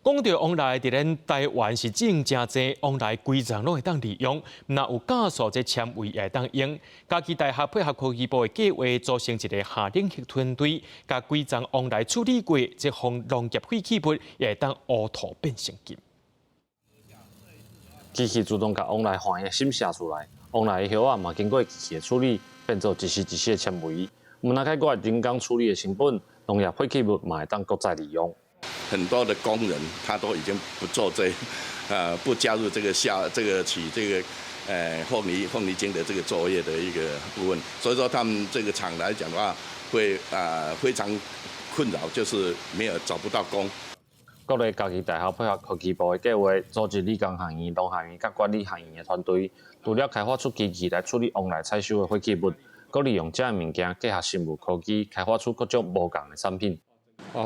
讲到往来，伫咱台湾是种真济，往来规层拢会当利用。若有加速这纤维也会当用。家己大学配合科技部的计划，组成一个下冷级团队，甲规层往来处理过，这防农业废弃物也会当乌土变成金。机器自动甲往来环的芯写出来，往来的叶啊嘛经过机器的处理，变做一丝一丝的纤维。无那开过人工处理的成本，农业废弃物嘛会当搁再利用。很多的工人他都已经不做不加入起凤梨精的这个作业的一个部分，所以说他们这个厂来讲的话，会非常困扰，就是找不到工。国立家己大学配合科技部的计划，组织理工学院、农学院甲管理学院的团队，除了开发出机器来处理往来采收的废弃物，搁利用这些物件结合生物科技，开发出各种无共的产品。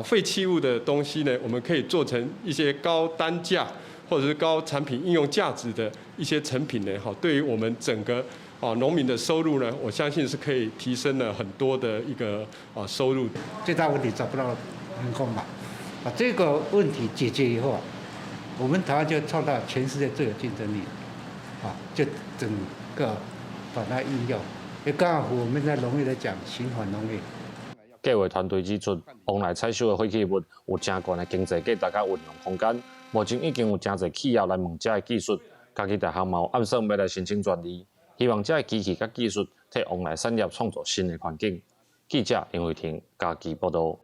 废弃物的东西呢，我们可以做成一些高单价或者是高产品应用价值的一些成品呢。对于我们整个农民的收入呢，我相信是可以提升了很多的一个收入。最大问题找不到人工嘛，把这个问题解决以后，我们台湾就创造全世界最有竞争力，就整个把它应用，也刚好我们在农业来讲循环农业。计划团队指出，往来采收的废弃物有真悬的经济价值甲运用空间。目前已经有真侪企业来问这个技术，家己大学嘛有暗算要来申请专利，希望这个机器甲技术替往来产业创造新的环境。记者林慧婷，家己报道。